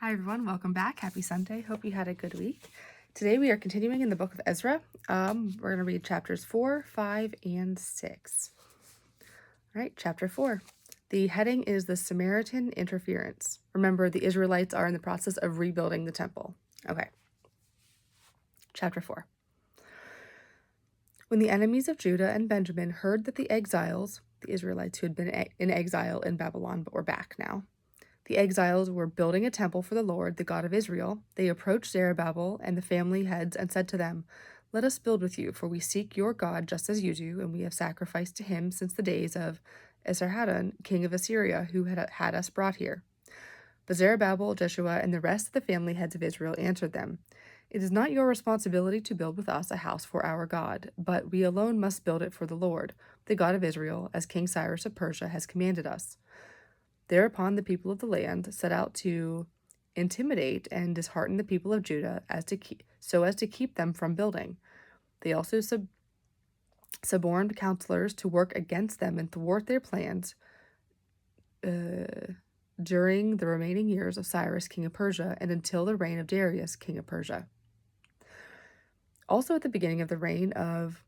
Hi everyone, welcome back. Happy Sunday. Hope you had a good week. Today we are continuing in the book of Ezra. We're going to read chapters 4, 5, and 6. All right, chapter 4. The heading is the Samaritan interference. Remember, the Israelites are in the process of rebuilding the temple. Okay. Chapter 4. When the enemies of Judah and Benjamin heard that the exiles, the Israelites who had been in exile in Babylon but were back now, the exiles were building a temple for the Lord, the God of Israel. They approached Zerubbabel and the family heads and said to them, "Let us build with you, for we seek your God just as you do, and we have sacrificed to him since the days of Esarhaddon, king of Assyria, who had us brought here." But Zerubbabel, Jeshua, and the rest of the family heads of Israel answered them, "It is not your responsibility to build with us a house for our God, but we alone must build it for the Lord, the God of Israel, as King Cyrus of Persia has commanded us." Thereupon the people of the land set out to intimidate and dishearten the people of Judah so as to keep them from building. They also suborned counselors to work against them and thwart their plans during the remaining years of Cyrus, king of Persia, and until the reign of Darius, king of Persia. Also at the beginning of the reign of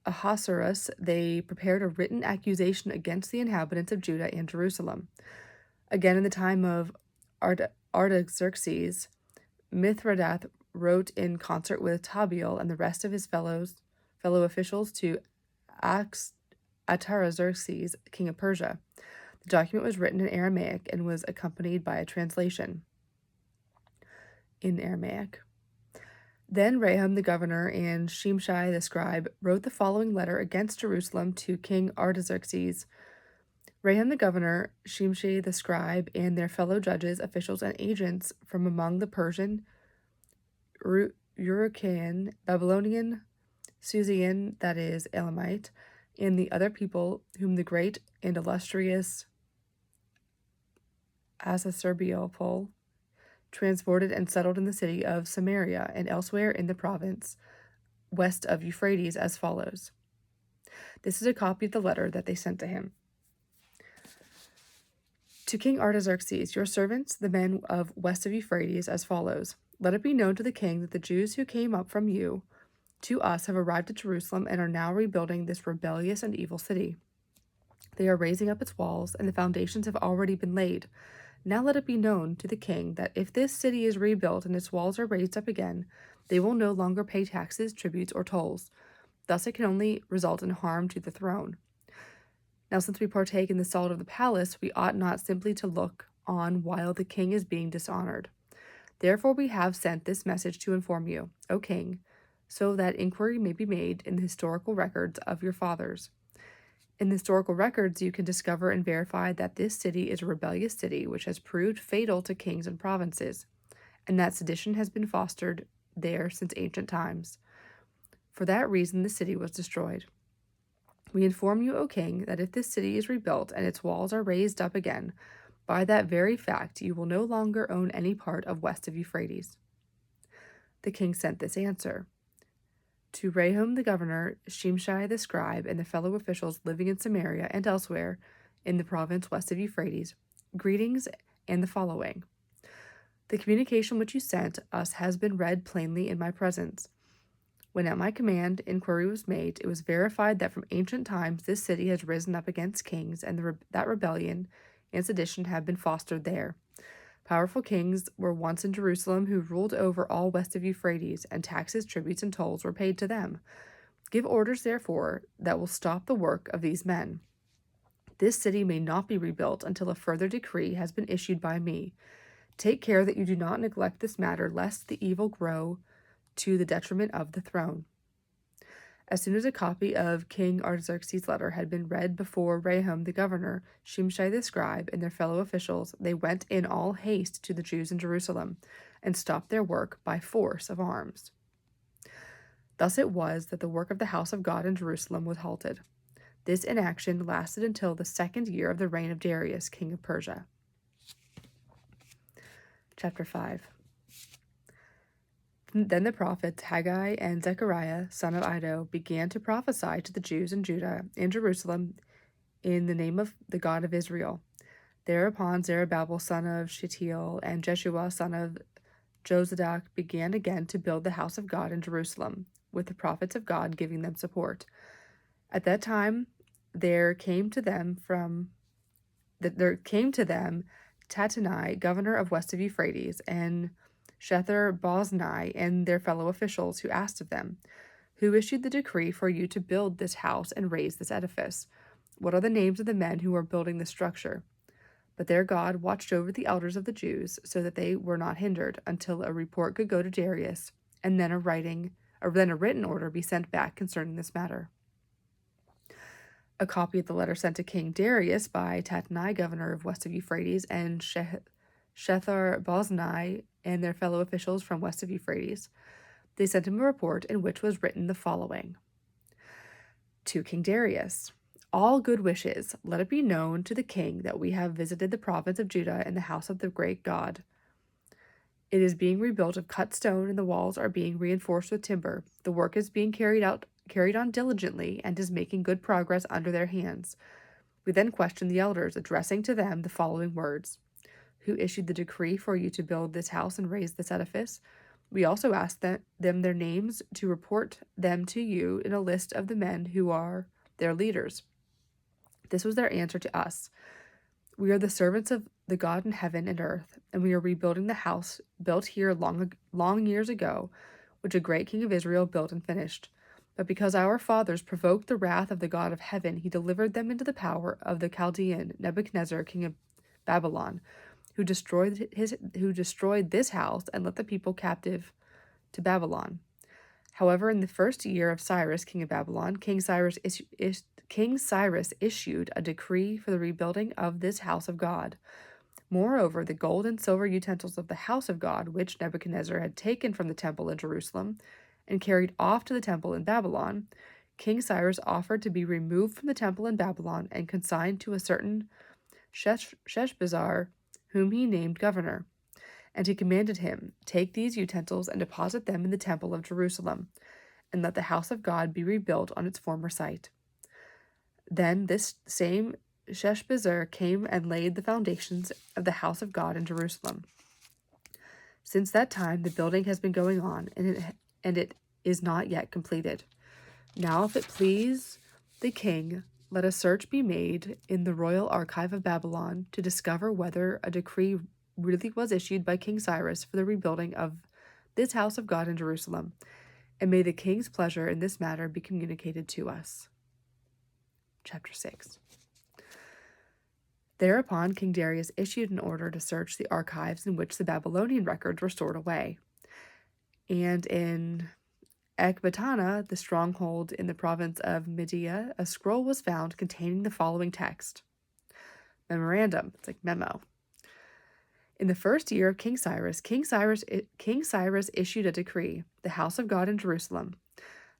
Ahasuerus, they prepared a written accusation against the inhabitants of Judah and Jerusalem. Again, in the time of Artaxerxes, Mithridates wrote in concert with Tabeel and the rest of his fellow officials to Artaxerxes, king of Persia. The document was written in Aramaic and was accompanied by a translation in Aramaic. Then Raham the governor and Shimshai the scribe wrote the following letter against Jerusalem to King Artaxerxes. Raham the governor, Shimshai the scribe, and their fellow judges, officials, and agents from among the Persian, Urukhian, Babylonian, Susian, that is, Elamite, and the other people whom the great and illustrious Assurbanipal transported and settled in the city of Samaria and elsewhere in the province west of Euphrates as follows. This is a copy of the letter that they sent to him. To King Artaxerxes, your servants, the men of west of Euphrates, as follows. Let it be known to the king that the Jews who came up from you to us have arrived at Jerusalem and are now rebuilding this rebellious and evil city. They are raising up its walls, and the foundations have already been laid. Now let it be known to the king that if this city is rebuilt and its walls are raised up again, they will no longer pay taxes, tributes, or tolls. Thus it can only result in harm to the throne. Now, since we partake in the salt of the palace, we ought not simply to look on while the king is being dishonored. Therefore we have sent this message to inform you, O king, so that inquiry may be made in the historical records of your fathers. In the historical records, you can discover and verify that this city is a rebellious city which has proved fatal to kings and provinces, and that sedition has been fostered there since ancient times. For that reason, the city was destroyed. We inform you, O king, that if this city is rebuilt and its walls are raised up again, by that very fact you will no longer own any part of west of Euphrates. The king sent this answer. To Raham the governor, Shimshai the scribe, and the fellow officials living in Samaria and elsewhere in the province west of Euphrates, greetings and the following. The communication which you sent us has been read plainly in my presence. When at my command inquiry was made, it was verified that from ancient times this city has risen up against kings, and that rebellion and sedition have been fostered there. Powerful kings were once in Jerusalem who ruled over all west of Euphrates, and taxes, tributes, and tolls were paid to them. Give orders, therefore, that will stop the work of these men. This city may not be rebuilt until a further decree has been issued by me. Take care that you do not neglect this matter, lest the evil grow to the detriment of the throne. As soon as a copy of King Artaxerxes' letter had been read before Raham the governor, Shimshai the scribe, and their fellow officials, they went in all haste to the Jews in Jerusalem and stopped their work by force of arms. Thus it was that the work of the house of God in Jerusalem was halted. This inaction lasted until the 2nd year of the reign of Darius, king of Persia. Chapter 5. Then the prophets Haggai and Zechariah, son of Iddo, began to prophesy to the Jews in Judah and Jerusalem in the name of the God of Israel. Thereupon Zerubbabel son of Shealtiel and Jeshua son of Jozadak began again to build the house of God in Jerusalem, with the prophets of God giving them support. At that time there came to them Tattenai, governor of west of Euphrates, and Shether-boznai and their fellow officials, who asked of them, "Who issued the decree for you to build this house and raise this edifice? What are the names of the men who are building this structure?" But their God watched over the elders of the Jews so that they were not hindered, until a report could go to Darius, and then a written order be sent back concerning this matter. A copy of the letter sent to King Darius by Tattenai, governor of west of Euphrates, and Shethar-boznai and their fellow officials from west of Euphrates. They sent him a report in which was written the following: To King Darius, all good wishes, let it be known to the king that we have visited the province of Judah and the house of the great God. It is being rebuilt of cut stone, and the walls are being reinforced with timber. The work is being carried on diligently, and is making good progress under their hands. We then questioned the elders, addressing to them the following words: Who issued the decree for you to build this house and raise this edifice? We also asked them their names, to report them to you in a list of the men who are their leaders. This was their answer to us: We are the servants of the God in heaven and earth, and we are rebuilding the house built here long years ago, which a great king of Israel built and finished. But because our fathers provoked the wrath of the God of heaven, he delivered them into the power of the Chaldean Nebuchadnezzar, king of Babylon, who destroyed this house and led the people captive to Babylon. However, in the first year of Cyrus, king of Babylon, King Cyrus issued a decree for the rebuilding of this house of God. Moreover, the gold and silver utensils of the house of God, which Nebuchadnezzar had taken from the temple in Jerusalem and carried off to the temple in Babylon, King Cyrus offered to be removed from the temple in Babylon and consigned to a certain Sheshbazzar, whom he named governor. And he commanded him, Take these utensils and deposit them in the temple of Jerusalem, and let the house of God be rebuilt on its former site. Then this same Sheshbazzar came and laid the foundations of the house of God in Jerusalem. Since that time the building has been going on, and it is not yet completed. Now, if it please the king, let a search be made in the royal archive of Babylon to discover whether a decree really was issued by King Cyrus for the rebuilding of this house of God in Jerusalem, and may the king's pleasure in this matter be communicated to us. Chapter 6. Thereupon King Darius issued an order to search the archives in which the Babylonian records were stored away. And in Ecbatana, the stronghold in the province of Media, a scroll was found containing the following text. Memorandum, it's like memo. In the first year of King Cyrus issued a decree, the house of God in Jerusalem.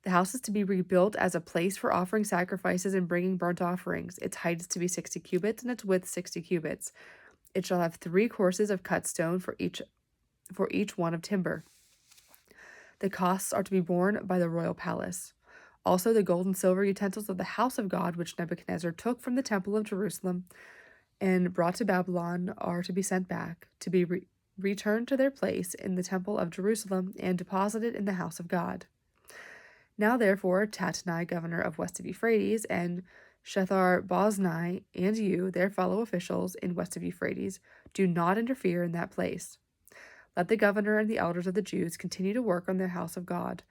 The house is to be rebuilt as a place for offering sacrifices and bringing burnt offerings. Its height is to be 60 cubits, and its width 60 cubits. It shall have 3 courses of cut stone for each one of timber. The costs are to be borne by the royal palace. Also the gold and silver utensils of the house of God, which Nebuchadnezzar took from the temple of Jerusalem and brought to Babylon, are to be sent back, to be returned to their place in the temple of Jerusalem and deposited in the house of God. Now therefore Tattenai, governor of west of Euphrates, and Shethar-boznai, and you, their fellow officials in west of Euphrates, do not interfere in that place. Let the governor and the elders of the Jews continue to work on the house of God.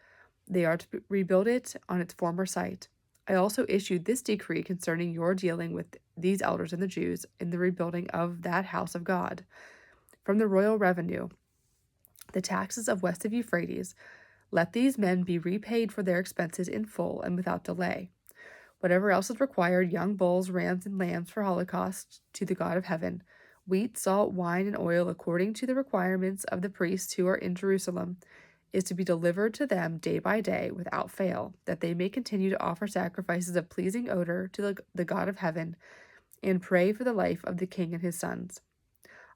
They are to rebuild it on its former site. I also issued this decree concerning your dealing with these elders and the Jews in the rebuilding of that house of God. From the royal revenue, the taxes of west of Euphrates, let these men be repaid for their expenses in full and without delay. Whatever else is required, young bulls, rams, and lambs for holocaust to the God of heaven, wheat, salt, wine, and oil according to the requirements of the priests who are in Jerusalem, is to be delivered to them day by day without fail, that they may continue to offer sacrifices of pleasing odor to the God of heaven, and pray for the life of the king and his sons.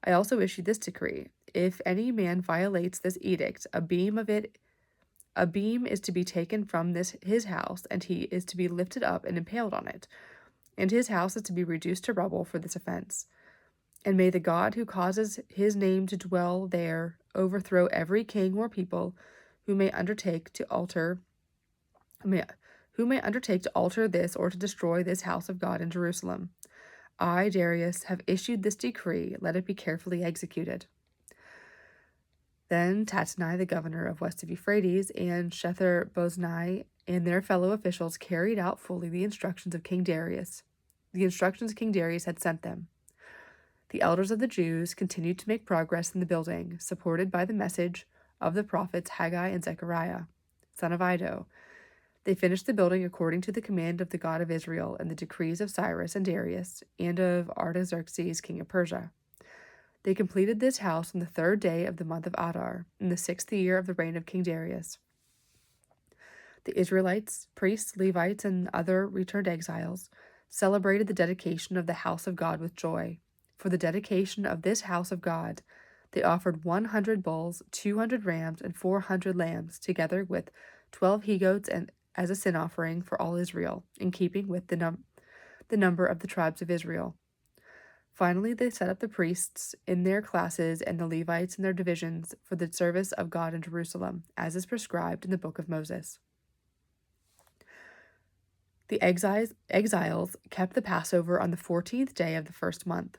I also issued this decree: if any man violates this edict, a beam is to be taken from his house, and he is to be lifted up and impaled on it, and his house is to be reduced to rubble for this offense. And may the God who causes his name to dwell there overthrow every king or people who may undertake to alter this or to destroy this house of God in Jerusalem. I, Darius, have issued this decree. Let it be carefully executed. Then Tattenai, the governor of west of Euphrates, and Shether-boznai and their fellow officials carried out fully the instructions of King Darius. The instructions King Darius had sent them. The elders of the Jews continued to make progress in the building, supported by the message of the prophets Haggai and Zechariah, son of Iddo. They finished the building according to the command of the God of Israel and the decrees of Cyrus and Darius and of Artaxerxes, king of Persia. They completed this house on the 3rd day of the month of Adar, in the 6th year of the reign of King Darius. The Israelites, priests, Levites, and other returned exiles celebrated the dedication of the house of God with joy. For the dedication of this house of God, they offered 100 bulls, 200 rams, and 400 lambs, together with 12 he-goats and as a sin offering for all Israel, in keeping with the number of the tribes of Israel. Finally, they set up the priests in their classes and the Levites in their divisions for the service of God in Jerusalem, as is prescribed in the book of Moses. The exiles kept the Passover on the 14th day of the first month.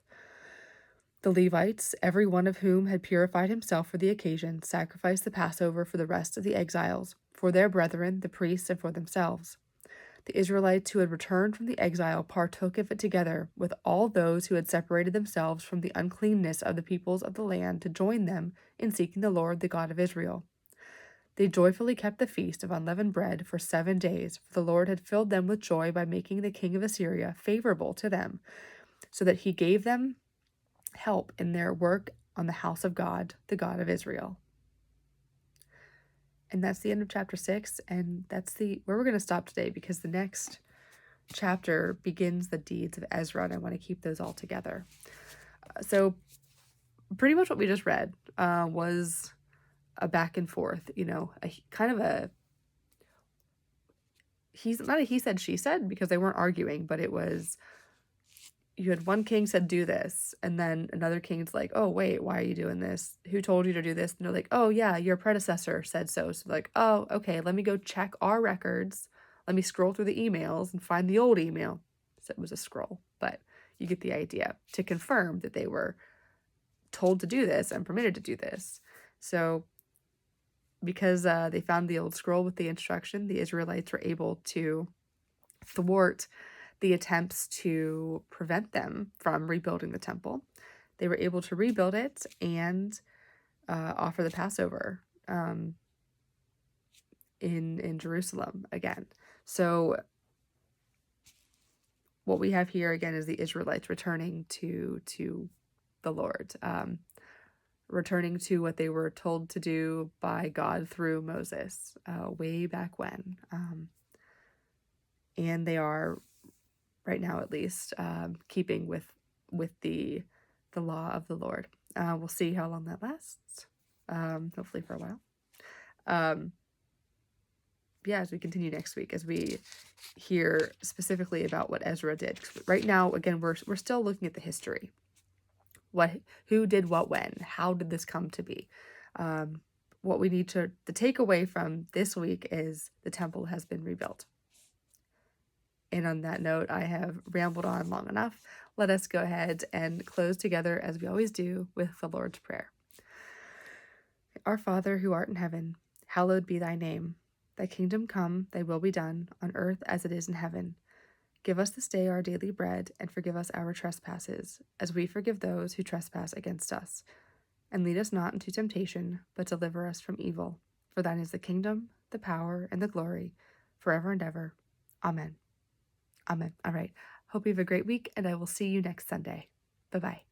The Levites, every one of whom had purified himself for the occasion, sacrificed the Passover for the rest of the exiles, for their brethren, the priests, and for themselves. The Israelites who had returned from the exile partook of it together with all those who had separated themselves from the uncleanness of the peoples of the land to join them in seeking the Lord, the God of Israel. They joyfully kept the feast of unleavened bread for 7 days, for the Lord had filled them with joy by making the king of Assyria favorable to them, so that he gave them help in their work on the house of God, the God of Israel. And that's the end of chapter 6, and that's where we're going to stop today, because the next chapter begins the deeds of Ezra, and I want to keep those all together. So pretty much what we just read was a back and forth, he's not a he said, she said, because they weren't arguing, but it was, you had one king said, do this, and then another king's like, oh, wait, why are you doing this? Who told you to do this? And they're like, oh, yeah, your predecessor said so. So like, oh, okay, let me go check our records. Let me scroll through the emails and find the old email. So it was a scroll, but you get the idea, to confirm that they were told to do this and permitted to do this. So because they found the old scroll with the instruction, the Israelites were able to thwart the attempts to prevent them from rebuilding the temple. They were able to rebuild it and offer the Passover in Jerusalem again. So what we have here again is the Israelites returning to the Lord, returning to what they were told to do by God through Moses way back when. And they are, right now at least, keeping with the law of the Lord. We'll see how long that lasts, hopefully for a while. As we continue next week, as we hear specifically about what Ezra did. Right now, again, we're still looking at the history. Who did what when? How did this come to be? What we need to, the takeaway from this week is the temple has been rebuilt. And on that note, I have rambled on long enough. Let us go ahead and close together, as we always do, with the Lord's Prayer. Our Father, who art in heaven, hallowed be thy name. Thy kingdom come, thy will be done, on earth as it is in heaven. Give us this day our daily bread, and forgive us our trespasses, as we forgive those who trespass against us. And lead us not into temptation, but deliver us from evil. For thine is the kingdom, the power, and the glory, forever and ever. Amen. Amen. All right. Hope you have a great week, and I will see you next Sunday. Bye-bye.